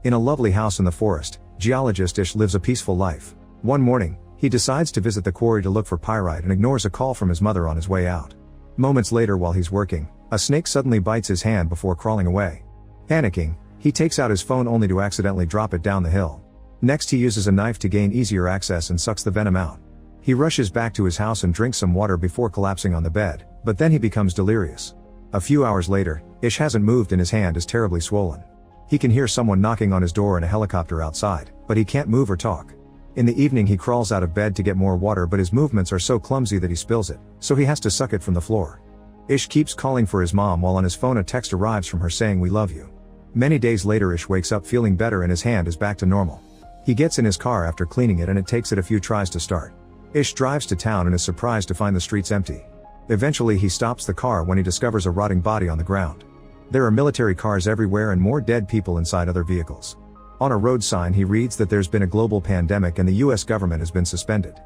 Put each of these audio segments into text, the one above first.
In a lovely house in the forest, geologist Ish lives a peaceful life. One morning, he decides to visit the quarry to look for pyrite and ignores a call from his mother on his way out. Moments later, while he's working, a snake suddenly bites his hand before crawling away. Panicking, he takes out his phone only to accidentally drop it down the hill. Next, he uses a knife to gain easier access and sucks the venom out. He rushes back to his house and drinks some water before collapsing on the bed, but then he becomes delirious. A few hours later, Ish hasn't moved and his hand is terribly swollen. He can hear someone knocking on his door and a helicopter outside, but he can't move or talk. In the evening, he crawls out of bed to get more water, but his movements are so clumsy that he spills it, so he has to suck it from the floor. Ish keeps calling for his mom while on his phone a text arrives from her saying "we love you." Many days later, Ish wakes up feeling better and his hand is back to normal. He gets in his car after cleaning it and it takes it a few tries to start. Ish drives to town and is surprised to find the streets empty. Eventually he stops the car when he discovers a rotting body on the ground. There are military cars everywhere and more dead people inside other vehicles. On a road sign he reads that there's been a global pandemic and the US government has been suspended.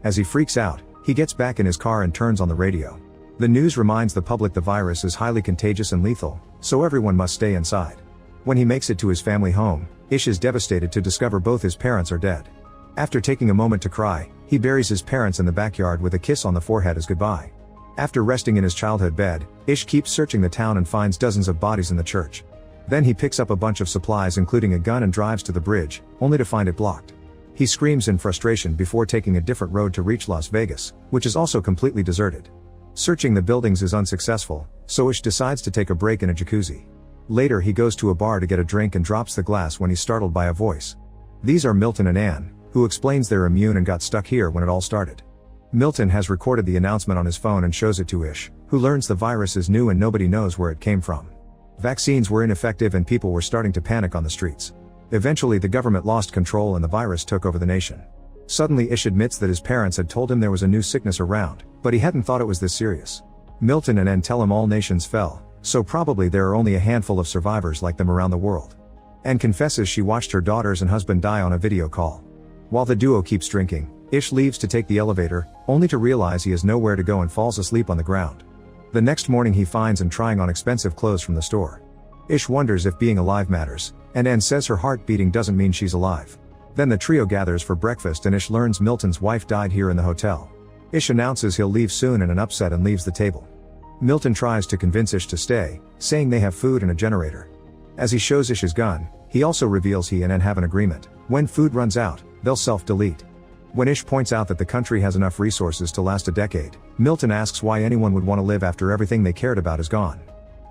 As he freaks out, he gets back in his car and turns on the radio. The news reminds the public the virus is highly contagious and lethal, so everyone must stay inside. When he makes it to his family home, Ish is devastated to discover both his parents are dead. After taking a moment to cry, he buries his parents in the backyard with a kiss on the forehead as goodbye. After resting in his childhood bed, Ish keeps searching the town and finds dozens of bodies in the church. Then he picks up a bunch of supplies including a gun and drives to the bridge, only to find it blocked. He screams in frustration before taking a different road to reach Las Vegas, which is also completely deserted. Searching the buildings is unsuccessful, so Ish decides to take a break in a jacuzzi. Later he goes to a bar to get a drink and drops the glass when he's startled by a voice. These are Milton and Anne, who explains they're immune and got stuck here when it all started. Milton has recorded the announcement on his phone and shows it to Ish, who learns the virus is new and nobody knows where it came from. Vaccines were ineffective and people were starting to panic on the streets. Eventually the government lost control and the virus took over the nation. Suddenly Ish admits that his parents had told him there was a new sickness around, but he hadn't thought it was this serious. Milton and Anne tell him all nations fell, so probably there are only a handful of survivors like them around the world. Anne confesses she watched her daughters and husband die on a video call. While the duo keeps drinking, Ish leaves to take the elevator, only to realize he has nowhere to go and falls asleep on the ground. The next morning he finds Anne trying on expensive clothes from the store. Ish wonders if being alive matters, and Anne says her heart beating doesn't mean she's alive. Then the trio gathers for breakfast and Ish learns Milton's wife died here in the hotel. Ish announces he'll leave soon in an upset and leaves the table. Milton tries to convince Ish to stay, saying they have food and a generator. As he shows Ish his gun, he also reveals he and Anne have an agreement: when food runs out, they'll self-delete. When Ish points out that the country has enough resources to last a decade, Milton asks why anyone would want to live after everything they cared about is gone.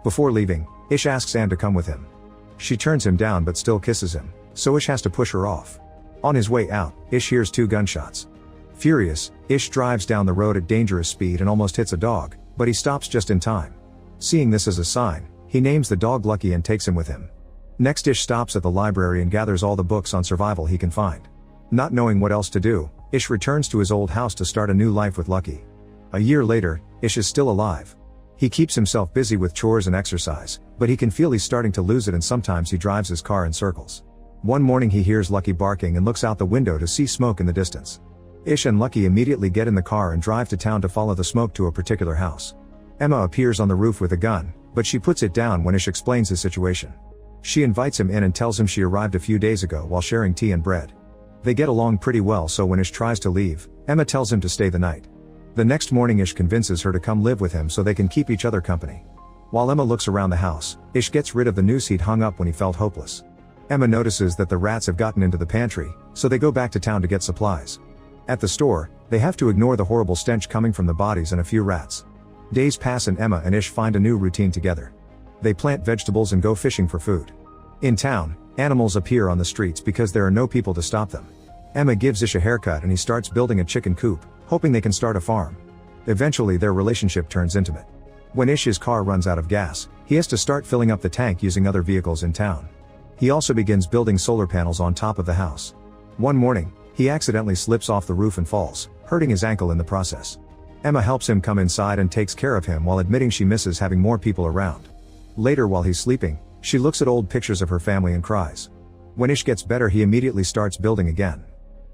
Before leaving, Ish asks Anne to come with him. She turns him down but still kisses him, so Ish has to push her off. On his way out, Ish hears 2 gunshots. Furious, Ish drives down the road at dangerous speed and almost hits a dog, but he stops just in time. Seeing this as a sign, he names the dog Lucky and takes him with him. Next, Ish stops at the library and gathers all the books on survival he can find. Not knowing what else to do, Ish returns to his old house to start a new life with Lucky. A year later, Ish is still alive. He keeps himself busy with chores and exercise, but he can feel he's starting to lose it and sometimes he drives his car in circles. One morning he hears Lucky barking and looks out the window to see smoke in the distance. Ish and Lucky immediately get in the car and drive to town to follow the smoke to a particular house. Emma appears on the roof with a gun, but she puts it down when Ish explains his situation. She invites him in and tells him she arrived a few days ago while sharing tea and bread. They get along pretty well, so when Ish tries to leave, Emma tells him to stay the night. The next morning Ish convinces her to come live with him so they can keep each other company. While Emma looks around the house, Ish gets rid of the noose he'd hung up when he felt hopeless. Emma notices that the rats have gotten into the pantry, so they go back to town to get supplies. At the store, they have to ignore the horrible stench coming from the bodies and a few rats. Days pass and Emma and Ish find a new routine together. They plant vegetables and go fishing for food. In town, animals appear on the streets because there are no people to stop them. Emma gives Ish a haircut and he starts building a chicken coop, hoping they can start a farm. Eventually their relationship turns intimate. When Ish's car runs out of gas, he has to start filling up the tank using other vehicles in town. He also begins building solar panels on top of the house. One morning, he accidentally slips off the roof and falls, hurting his ankle in the process. Emma helps him come inside and takes care of him while admitting she misses having more people around. Later, while he's sleeping, she looks at old pictures of her family and cries. When Ish gets better, he immediately starts building again.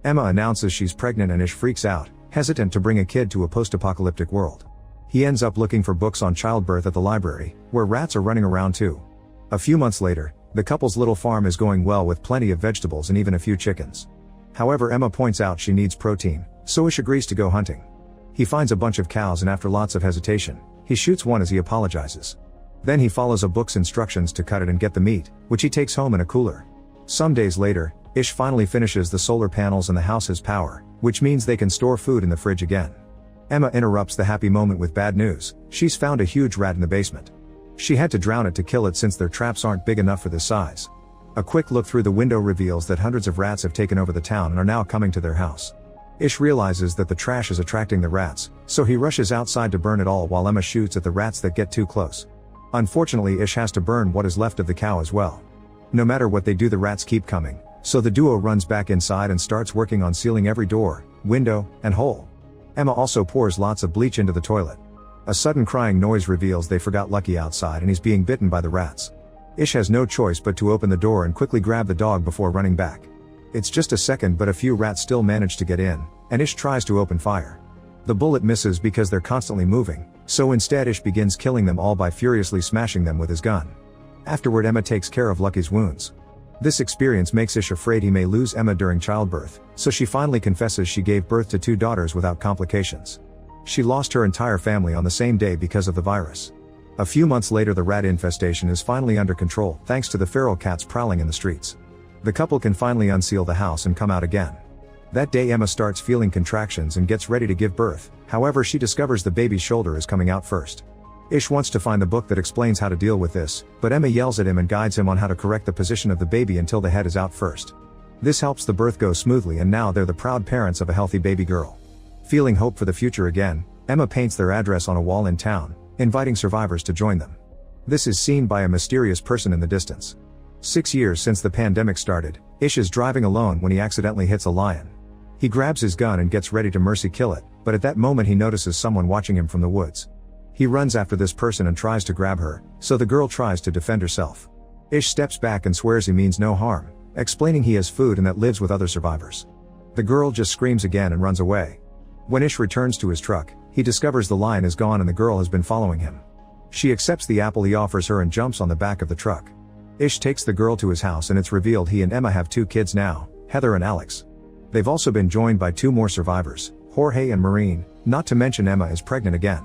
Emma announces she's pregnant and Ish freaks out, hesitant to bring a kid to a post-apocalyptic world. He ends up looking for books on childbirth at the library, where rats are running around too. A few months later, The couple's little farm is going well with plenty of vegetables and even a few chickens. However, Emma points out she needs protein, so Ish agrees to go hunting. He finds a bunch of cows and after lots of hesitation, he shoots one as he apologizes. Then he follows a book's instructions to cut it and get the meat, which he takes home in a cooler. Some days later, Ish finally finishes the solar panels and the house has power, which means they can store food in the fridge again. Emma interrupts the happy moment with bad news. She's found a huge rat in the basement. She had to drown it to kill it since their traps aren't big enough for this size. A quick look through the window reveals that hundreds of rats have taken over the town and are now coming to their house. Ish realizes that the trash is attracting the rats, so he rushes outside to burn it all while Emma shoots at the rats that get too close. Unfortunately, Ish has to burn what is left of the cow as well. No matter what they do, the rats keep coming, so the duo runs back inside and starts working on sealing every door, window, and hole. Emma also pours lots of bleach into the toilet. A sudden crying noise reveals they forgot Lucky outside and he's being bitten by the rats. Ish has no choice but to open the door and quickly grab the dog before running back. It's just a second, but a few rats still manage to get in, and Ish tries to open fire. The bullet misses because they're constantly moving, so instead Ish begins killing them all by furiously smashing them with his gun. Afterward, Emma takes care of Lucky's wounds. This experience makes Ish afraid he may lose Emma during childbirth, so she finally confesses she gave birth to 2 daughters without complications. She lost her entire family on the same day because of the virus. A few months later, the rat infestation is finally under control thanks to the feral cats prowling in the streets. The couple can finally unseal the house and come out again. That day, Emma starts feeling contractions and gets ready to give birth. However, she discovers the baby's shoulder is coming out first. Ish wants to find the book that explains how to deal with this, but Emma yells at him and guides him on how to correct the position of the baby until the head is out first. This helps the birth go smoothly, and now they're the proud parents of a healthy baby girl. Feeling hope for the future again, Emma paints their address on a wall in town, inviting survivors to join them. This is seen by a mysterious person in the distance. 6 years since the pandemic started, Ish is driving alone when he accidentally hits a lion. He grabs his gun and gets ready to mercy kill it, but at that moment he notices someone watching him from the woods. He runs after this person and tries to grab her, so the girl tries to defend herself. Ish steps back and swears he means no harm, explaining he has food and that lives with other survivors. The girl just screams again and runs away. When Ish returns to his truck, he discovers the lion is gone and the girl has been following him. She accepts the apple he offers her and jumps on the back of the truck. Ish takes the girl to his house and it's revealed he and Emma have 2 kids now, Heather and Alex. They've also been joined by 2 more survivors, Jorge and Maureen, not to mention Emma is pregnant again.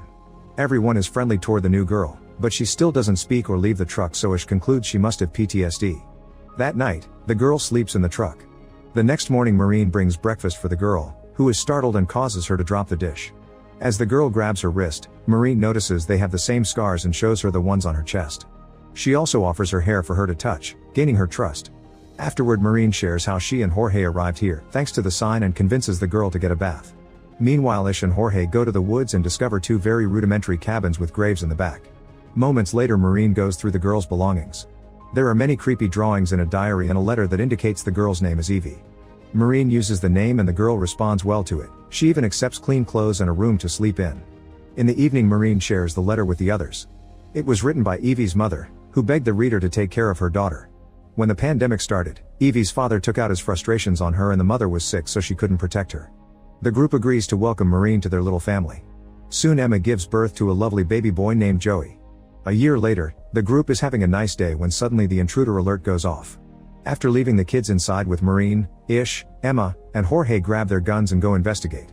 Everyone is friendly toward the new girl, but she still doesn't speak or leave the truck, so Ish concludes she must have PTSD. That night, the girl sleeps in the truck. The next morning, Maureen brings breakfast for the girl, who is startled and causes her to drop the dish. As the girl grabs her wrist, Maureen notices they have the same scars and shows her the ones on her chest. She also offers her hair for her to touch, gaining her trust. Afterward, Maureen shares how she and Jorge arrived here thanks to the sign and convinces the girl to get a bath. Meanwhile, Ish and Jorge go to the woods and discover 2 very rudimentary cabins with graves in the back. Moments later, Maureen goes through the girl's belongings. There are many creepy drawings in a diary and a letter that indicates the girl's name is Evie. Maureen uses the name and the girl responds well to it. She even accepts clean clothes and a room to sleep in. In the evening, Maureen shares the letter with the others. It was written by Evie's mother, who begged the reader to take care of her daughter. When the pandemic started, Evie's father took out his frustrations on her and the mother was sick, so she couldn't protect her. The group agrees to welcome Maureen to their little family. Soon Emma gives birth to a lovely baby boy named Joey. A year later, the group is having a nice day when suddenly the intruder alert goes off. After leaving the kids inside with Maureen, Ish, Emma, and Jorge grab their guns and go investigate.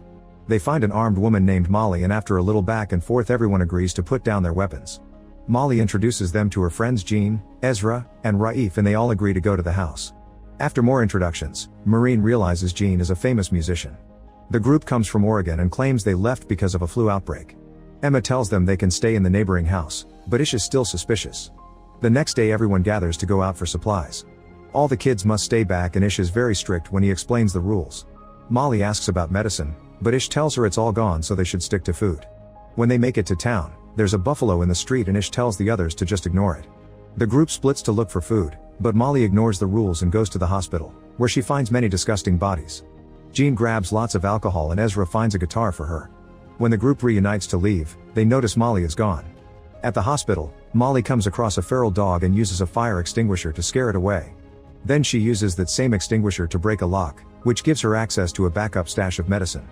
They find an armed woman named Molly, and after a little back and forth, everyone agrees to put down their weapons. Molly introduces them to her friends Jean, Ezra, and Raif, and they all agree to go to the house. After more introductions, Maureen realizes Jean is a famous musician. The group comes from Oregon and claims they left because of a flu outbreak. Emma tells them they can stay in the neighboring house, but Ish is still suspicious. The next day, everyone gathers to go out for supplies. All the kids must stay back and Ish is very strict when he explains the rules. Molly asks about medicine, but Ish tells her it's all gone, so they should stick to food. When they make it to town, there's a buffalo in the street and Ish tells the others to just ignore it. The group splits to look for food, but Molly ignores the rules and goes to the hospital, where she finds many disgusting bodies. Jean grabs lots of alcohol and Ezra finds a guitar for her. When the group reunites to leave, they notice Molly is gone. At the hospital, Molly comes across a feral dog and uses a fire extinguisher to scare it away. Then she uses that same extinguisher to break a lock, which gives her access to a backup stash of medicine.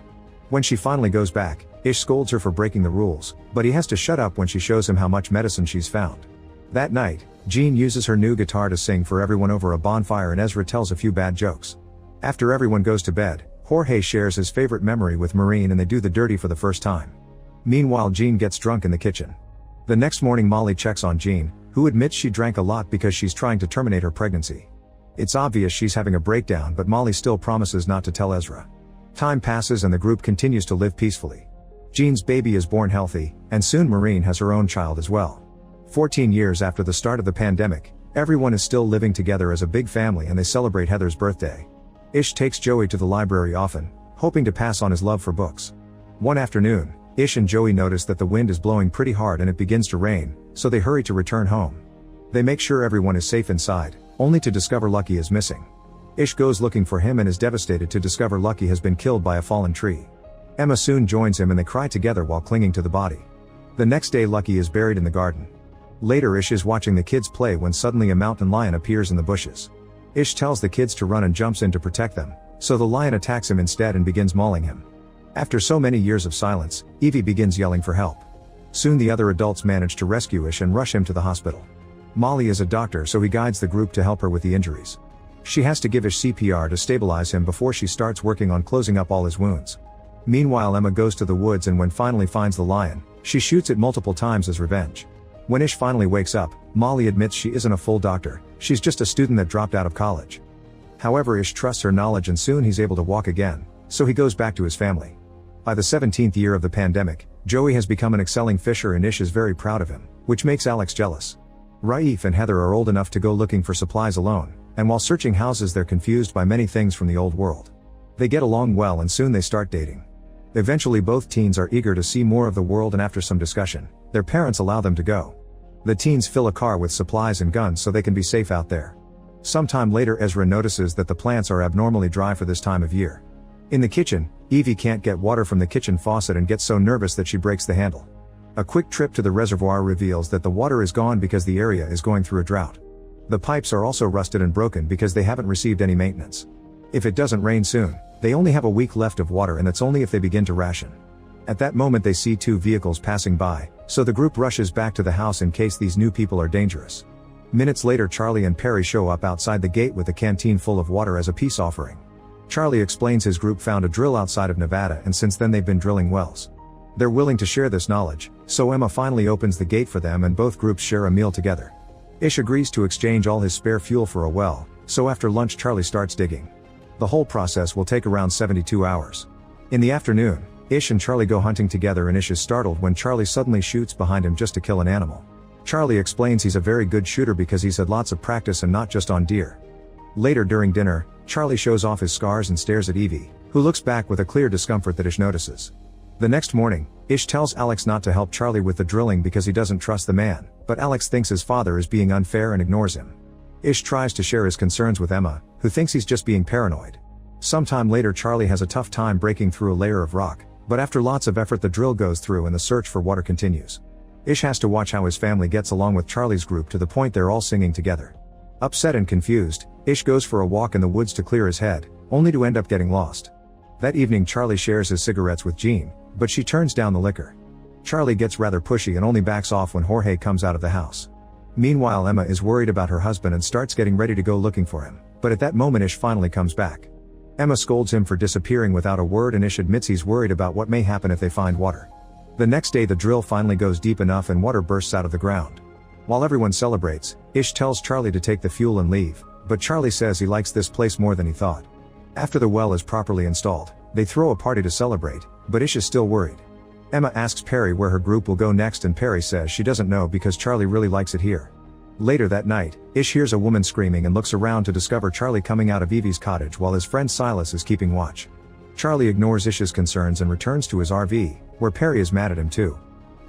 When she finally goes back, Ish scolds her for breaking the rules, but he has to shut up when she shows him how much medicine she's found. That night, Jean uses her new guitar to sing for everyone over a bonfire and Ezra tells a few bad jokes. After everyone goes to bed, Jorge shares his favorite memory with Maureen and they do the dirty for the first time. Meanwhile, Jean gets drunk in the kitchen. The next morning, Molly checks on Jean, who admits she drank a lot because she's trying to terminate her pregnancy. It's obvious she's having a breakdown, but Molly still promises not to tell Ezra. Time passes and the group continues to live peacefully. Jean's baby is born healthy, and soon Maureen has her own child as well. 14 years after the start of the pandemic, everyone is still living together as a big family and they celebrate Heather's birthday. Ish takes Joey to the library often, hoping to pass on his love for books. One afternoon, Ish and Joey notice that the wind is blowing pretty hard and it begins to rain, so they hurry to return home. They make sure everyone is safe inside, only to discover Lucky is missing. Ish goes looking for him and is devastated to discover Lucky has been killed by a fallen tree. Emma soon joins him and they cry together while clinging to the body. The next day, Lucky is buried in the garden. Later, Ish is watching the kids play when suddenly a mountain lion appears in the bushes. Ish tells the kids to run and jumps in to protect them, so the lion attacks him instead and begins mauling him. After so many years of silence, Evie begins yelling for help. Soon the other adults manage to rescue Ish and rush him to the hospital. Molly is a doctor, so he guides the group to help her with the injuries. She has to give Ish CPR to stabilize him before she starts working on closing up all his wounds. Meanwhile, Emma goes to the woods and when finally finds the lion, she shoots it multiple times as revenge. When Ish finally wakes up, Molly admits she isn't a full doctor, she's just a student that dropped out of college. However, Ish trusts her knowledge and soon he's able to walk again, so he goes back to his family. By the 17th year of the pandemic, Joey has become an excelling fisher and Ish is very proud of him, which makes Alex jealous. Raif and Heather are old enough to go looking for supplies alone, and while searching houses they're confused by many things from the old world. They get along well and soon they start dating. Eventually both teens are eager to see more of the world and after some discussion, their parents allow them to go. The teens fill a car with supplies and guns so they can be safe out there. Sometime later, Ezra notices that the plants are abnormally dry for this time of year. In the kitchen, Evie can't get water from the kitchen faucet and gets so nervous that she breaks the handle. A quick trip to the reservoir reveals that the water is gone because the area is going through a drought. The pipes are also rusted and broken because they haven't received any maintenance. If it doesn't rain soon, they only have a week left of water and that's only if they begin to ration. At that moment they see two vehicles passing by, so the group rushes back to the house in case these new people are dangerous. Minutes later, Charlie and Perry show up outside the gate with a canteen full of water as a peace offering. Charlie explains his group found a drill outside of Nevada and since then they've been drilling wells. They're willing to share this knowledge, so Emma finally opens the gate for them and both groups share a meal together. Ish agrees to exchange all his spare fuel for a well, so after lunch Charlie starts digging. The whole process will take around 72 hours. In the afternoon, Ish and Charlie go hunting together and Ish is startled when Charlie suddenly shoots behind him just to kill an animal. Charlie explains he's a very good shooter because he's had lots of practice and not just on deer. Later during dinner, Charlie shows off his scars and stares at Evie, who looks back with a clear discomfort that Ish notices. The next morning, Ish tells Alex not to help Charlie with the drilling because he doesn't trust the man, but Alex thinks his father is being unfair and ignores him. Ish tries to share his concerns with Emma, who thinks he's just being paranoid. Sometime later, Charlie has a tough time breaking through a layer of rock, but after lots of effort the drill goes through and the search for water continues. Ish has to watch how his family gets along with Charlie's group to the point they're all singing together. Upset and confused, Ish goes for a walk in the woods to clear his head, only to end up getting lost. That evening Charlie shares his cigarettes with Jean, but she turns down the liquor. Charlie gets rather pushy and only backs off when Jorge comes out of the house. Meanwhile, Emma is worried about her husband and starts getting ready to go looking for him, but at that moment Ish finally comes back. Emma scolds him for disappearing without a word and Ish admits he's worried about what may happen if they find water. The next day the drill finally goes deep enough and water bursts out of the ground. While everyone celebrates, Ish tells Charlie to take the fuel and leave, but Charlie says he likes this place more than he thought. After the well is properly installed, they throw a party to celebrate, but Ish is still worried. Emma asks Perry where her group will go next and Perry says she doesn't know because Charlie really likes it here. Later that night, Ish hears a woman screaming and looks around to discover Charlie coming out of Evie's cottage while his friend Silas is keeping watch. Charlie ignores Ish's concerns and returns to his RV, where Perry is mad at him too.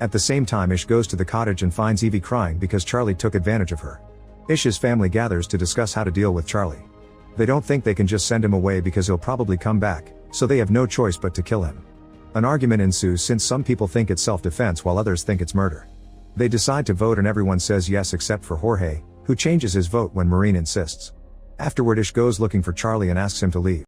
At the same time Ish goes to the cottage and finds Evie crying because Charlie took advantage of her. Ish's family gathers to discuss how to deal with Charlie. They don't think they can just send him away because he'll probably come back, so they have no choice but to kill him. An argument ensues since some people think it's self-defense while others think it's murder. They decide to vote and everyone says yes except for Jorge, who changes his vote when Maureen insists. Afterward Ish goes looking for Charlie and asks him to leave.